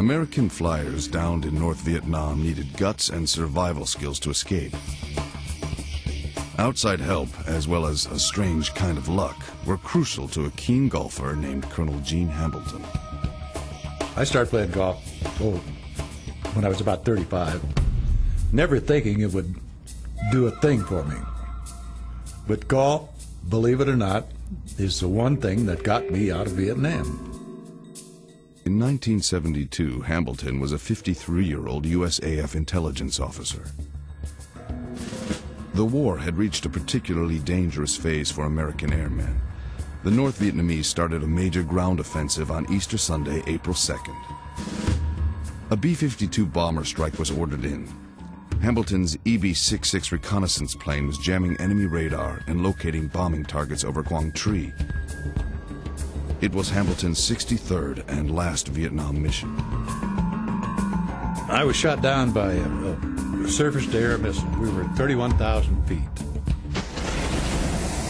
American flyers downed in North Vietnam needed guts and survival skills to escape. Outside help, as well as a strange kind of luck, were crucial to a keen golfer named Colonel Gene Hambleton. I started playing golf when I was about 35, never thinking it would do a thing for me. But golf, believe it or not, is the one thing that got me out of Vietnam. In 1972, Hambleton was a 53-year-old USAF intelligence officer. The war had reached a particularly dangerous phase for American airmen. The North Vietnamese started a major ground offensive on Easter Sunday, April 2nd. A B-52 bomber strike was ordered in. Hambleton's EB-66 reconnaissance plane was jamming enemy radar and locating bombing targets over Quang Tri. It was Hambleton's 63rd and last Vietnam mission. I was shot down by a surface-to-air missile. We were at 31,000 feet.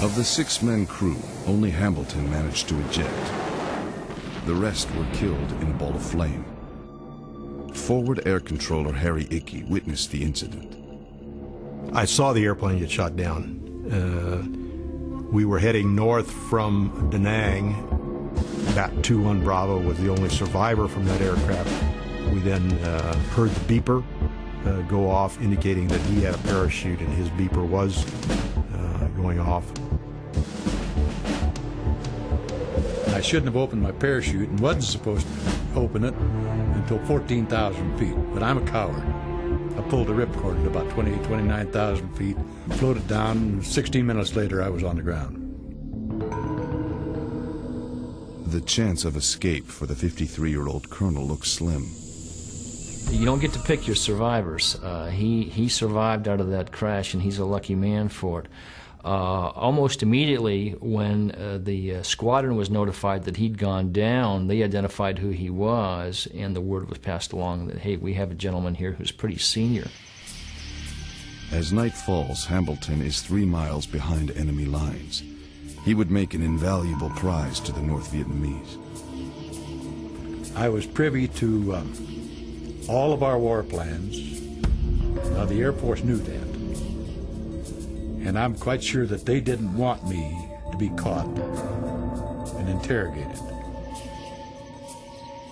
Of the 6-man crew, only Hambleton managed to eject. The rest were killed in a ball of flame. Forward Air Controller Harry Ickey witnessed the incident. I saw the airplane get shot down. We were heading north from Da Nang. BAT21 Bravo was the only survivor from that aircraft. We then heard the beeper go off, indicating that he had a parachute and his beeper was going off. I shouldn't have opened my parachute and wasn't supposed to open it until 14,000 feet, but I'm a coward. I pulled the ripcord at about 29,000 feet, floated down, and 16 minutes later I was on the ground. The chance of escape for the 53-year-old colonel looked slim. You don't get to pick your survivors. He survived out of that crash, and he's a lucky man for it. Almost immediately when the squadron was notified that he'd gone down, they identified who he was, and the word was passed along that, hey, we have a gentleman here who's pretty senior. As night falls, Hambleton is 3 miles behind enemy lines. He would make an invaluable prize to the North Vietnamese. I was privy to all of our war plans. Now, the Air Force knew that. And I'm quite sure that they didn't want me to be caught and interrogated.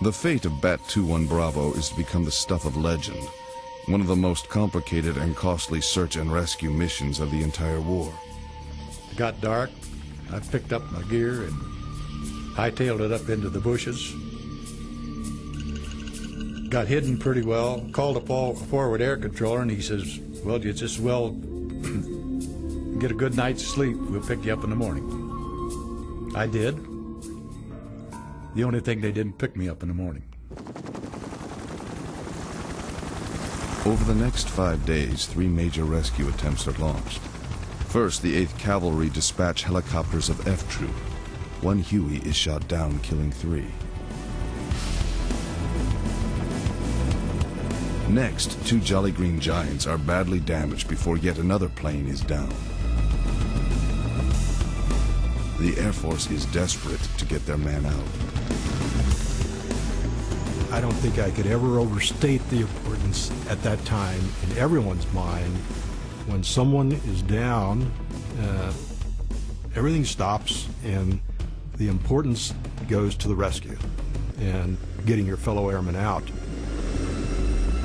The fate of BAT-21 Bravo is to become the stuff of legend, one of the most complicated and costly search and rescue missions of the entire war. It got dark. I picked up my gear and hightailed it up into the bushes. Got hidden pretty well, called a forward air controller, and he says, well, you just well get a good night's sleep. We'll pick you up in the morning. I did. The only thing, they didn't pick me up in the morning. Over the next 5 days, 3 major rescue attempts are launched. First, the 8th Cavalry dispatch helicopters of F Troop. 1 Huey is shot down, killing 3. Next, 2 Jolly Green Giants are badly damaged before yet another plane is down. The Air Force is desperate to get their man out. I don't think I could ever overstate the importance at that time in everyone's mind. When someone is down, everything stops, and the importance goes to the rescue and getting your fellow airmen out.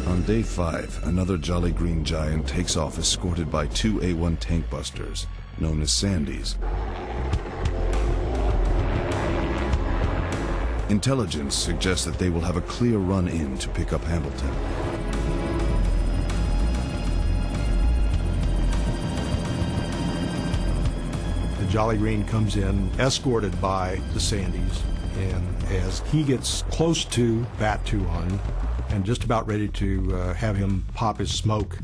On day 5, another Jolly Green Giant takes off escorted by 2 A-1 tank busters, known as Sandys. Intelligence suggests that they will have a clear run-in to pick up Hambleton. The Jolly Green comes in, escorted by the Sandys, and as he gets close to BAT-21 and just about ready to have him pop his smoke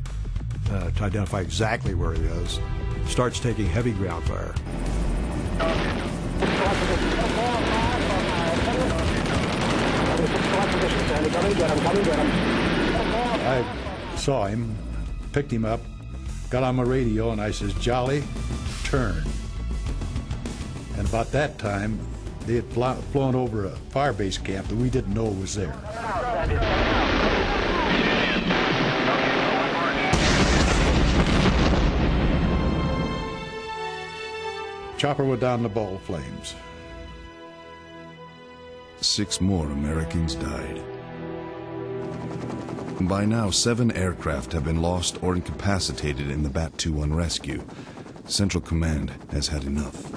to identify exactly where he is, starts taking heavy ground fire. I saw him, picked him up, got on my radio, and I says, Jolly, turn. And about that time, They had flown over a fire base camp that we didn't know was there. Chopper went down in the ball of flames. 6 more Americans died. By now, 7 aircraft have been lost or incapacitated in the BAT21 rescue. Central Command has had enough.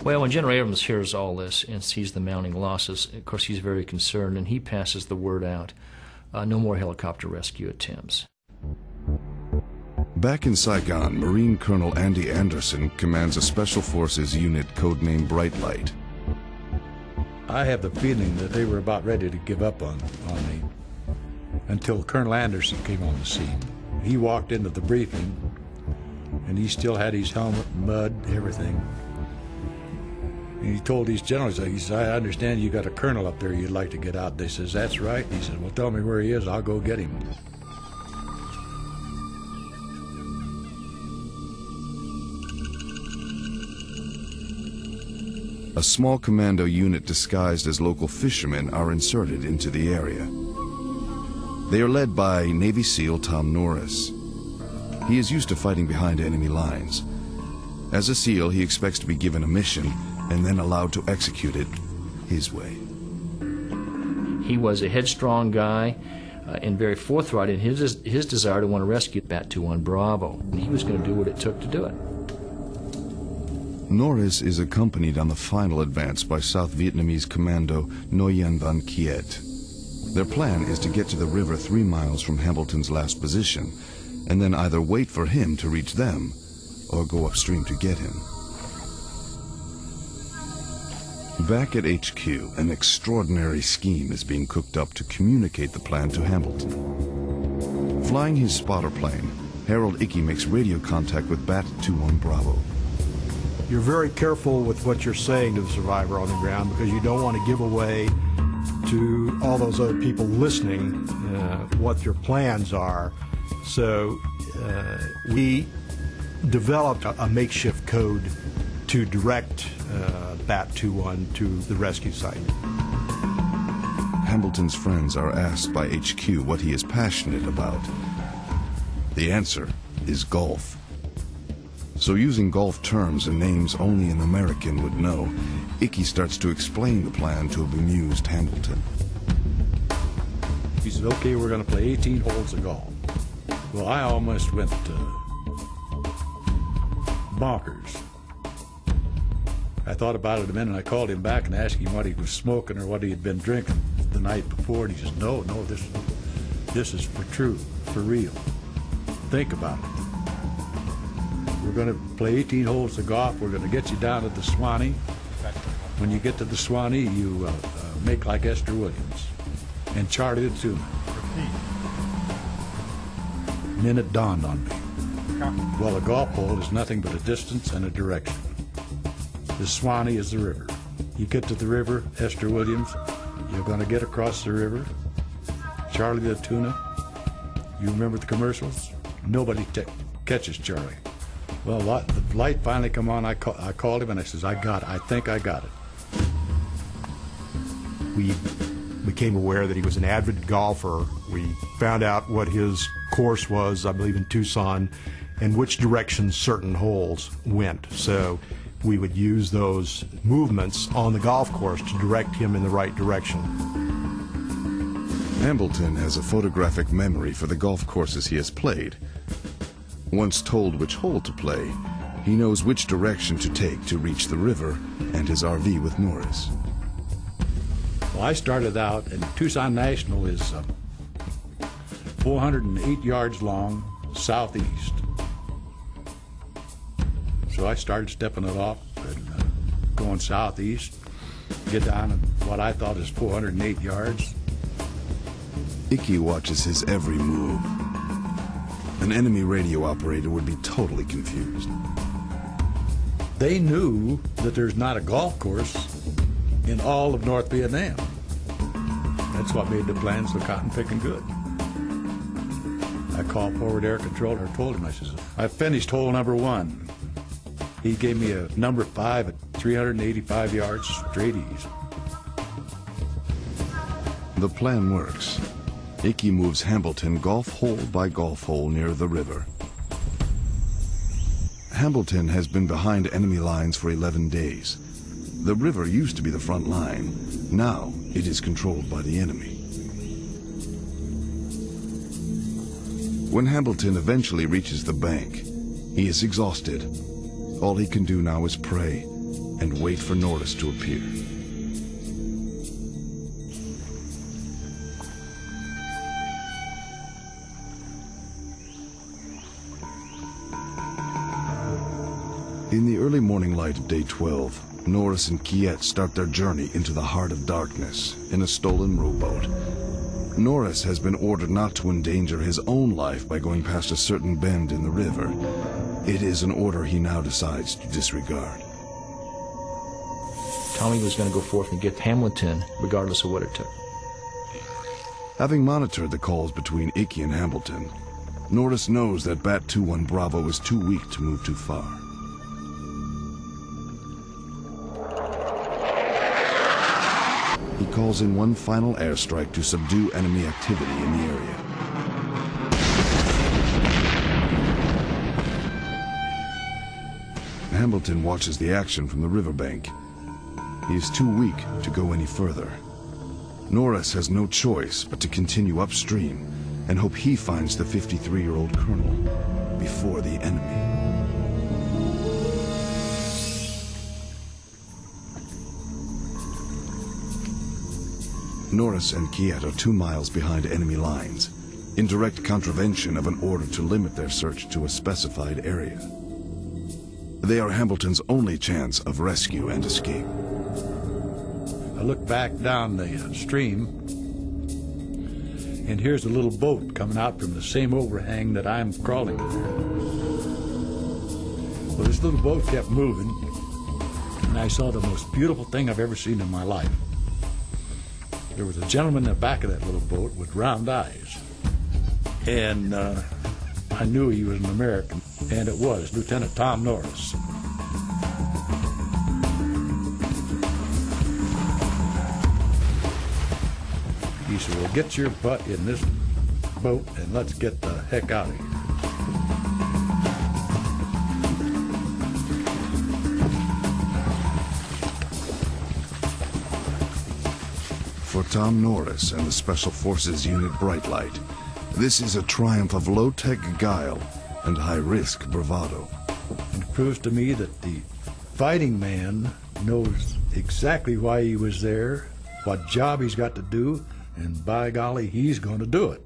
Well, when General Abrams hears all this and sees the mounting losses, of course he's very concerned, and he passes the word out. No more helicopter rescue attempts. Back in Saigon, Marine Colonel Andy Anderson commands a Special Forces unit codenamed Bright Light. I have the feeling that they were about ready to give up on me until Colonel Anderson came on the scene. He walked into the briefing, and he still had his helmet, mud, everything. And he told these generals, he said, I understand you got a colonel up there you'd like to get out. They says, that's right. He said, well, tell me where he is. I'll go get him. A small commando unit disguised as local fishermen are inserted into the area. They are led by Navy SEAL Tom Norris. He is used to fighting behind enemy lines. As a SEAL, he expects to be given a mission and then allowed to execute it his way. He was a headstrong guy and very forthright in his desire to want to rescue BAT21 Bravo. He was going to do what it took to do it. Norris is accompanied on the final advance by South Vietnamese Commando Nguyen Van Kiet. Their plan is to get to the river 3 miles from Hamilton's last position, and then either wait for him to reach them, or go upstream to get him. Back at HQ, an extraordinary scheme is being cooked up to communicate the plan to Hamilton. Flying his spotter plane, Harold Icky makes radio contact with BAT21 Bravo. You're very careful with what you're saying to the survivor on the ground because you don't want to give away to all those other people listening what your plans are. So we developed a makeshift code to direct BAT21 to the rescue site. Hamilton's friends are asked by HQ what he is passionate about. The answer is golf. So using golf terms and names only an American would know, Icky starts to explain the plan to a bemused Hamilton. He said, okay, we're going to play 18 holes of golf. Well, I almost went bonkers. I thought about it a minute, and I called him back and asked him what he was smoking or what he had been drinking the night before, and he says, no, this is for true, for real. Think about it. We're going to play 18 holes of golf. We're going to get you down to the Swanee. When you get to the Swanee, you make like Esther Williams and Charlie the Tuna. And then it dawned on me. Well, a golf hole is nothing but a distance and a direction. The Swanee is the river. You get to the river, Esther Williams, you're going to get across the river. Charlie the Tuna, you remember the commercials? Nobody catches Charlie. Well, the light finally come on. I called him and I says, I think I got it. We became aware that he was an avid golfer. We found out what his course was, I believe in Tucson, and which direction certain holes went. So we would use those movements on the golf course to direct him in the right direction. Hamilton has a photographic memory for the golf courses he has played. Once told which hole to play, he knows which direction to take to reach the river and his RV with Norris. Well, I started out, and Tucson National is 408 yards long, southeast. So I started stepping it off and going southeast, get down to what I thought is 408 yards. Icky watches his every move. An enemy radio operator would be totally confused. They knew that there's not a golf course in all of North Vietnam. That's what made the plan so cotton-picking good. I called forward air controller, told him, I says, I finished hole number 1. He gave me a number 5 at 385 yards straight east. The plan works. Icky moves Hambleton golf hole by golf hole near the river. Hambleton has been behind enemy lines for 11 days. The river used to be the front line. Now it is controlled by the enemy. When Hambleton eventually reaches the bank, he is exhausted. All he can do now is pray and wait for Norris to appear. In the early morning light of day 12, Norris and Kiet start their journey into the heart of darkness in a stolen rowboat. Norris has been ordered not to endanger his own life by going past a certain bend in the river. It is an order he now decides to disregard. Tommy was going to go forth and get Hamilton, regardless of what it took. Having monitored the calls between Icky and Hambleton, Norris knows that BAT21 Bravo is too weak to move too far. He calls in one final airstrike to subdue enemy activity in the area. Hambleton watches the action from the riverbank. He is too weak to go any further. Norris has no choice but to continue upstream and hope he finds the 53-year-old colonel before the enemy. Norris and Kiet are 2 miles behind enemy lines, in direct contravention of an order to limit their search to a specified area. They are Hambleton's only chance of rescue and escape. I look back down the stream, and here's a little boat coming out from the same overhang that I'm crawling through. Well, this little boat kept moving, and I saw the most beautiful thing I've ever seen in my life. There was a gentleman in the back of that little boat with round eyes, and I knew he was an American, and it was Lieutenant Tom Norris. He said, "Well, get your butt in this boat and let's get the heck out of here." For Tom Norris and the Special Forces Unit Bright Light, this is a triumph of low-tech guile and high-risk bravado. And it proves to me that the fighting man knows exactly why he was there, what job he's got to do, and by golly, he's going to do it.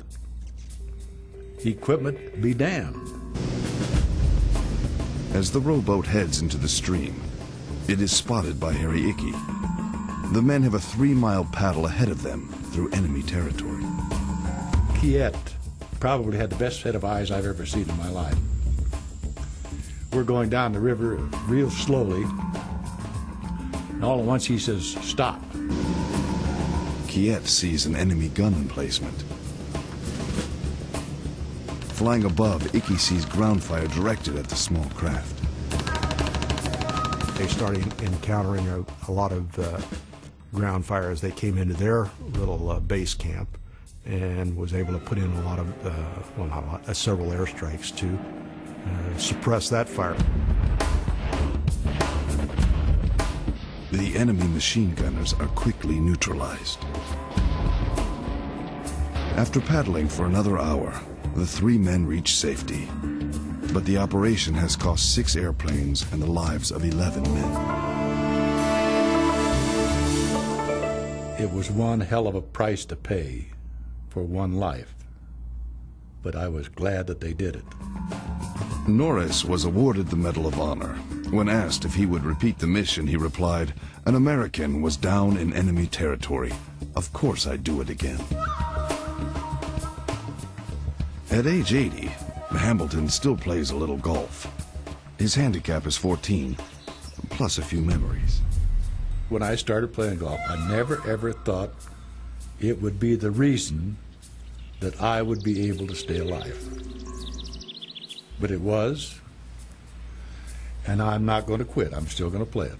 Equipment be damned. As the rowboat heads into the stream, it is spotted by Harry Icky. The men have a 3-mile paddle ahead of them through enemy territory. Kiet probably had the best set of eyes I've ever seen in my life. We're going down the river real slowly, and all at once he says, "Stop." Kiet sees an enemy gun emplacement. Flying above, Icky sees ground fire directed at the small craft. They started encountering a lot of ground fire as they came into their little base camp, and was able to put in a lot of, well, not a lot, several airstrikes to suppress that fire. The enemy machine gunners are quickly neutralized. After paddling for another hour, the 3 men reach safety. But the operation has cost 6 airplanes and the lives of 11 men. It was one hell of a price to pay for one life, but I was glad that they did it. Norris was awarded the Medal of Honor. When asked if he would repeat the mission, he replied, "An American was down in enemy territory. Of course I'd do it again." At age 80, Hambleton still plays a little golf. His handicap is 14, plus a few memories. When I started playing golf, I never ever thought it would be the reason that I would be able to stay alive. But it was, and I'm not going to quit. I'm still going to play it.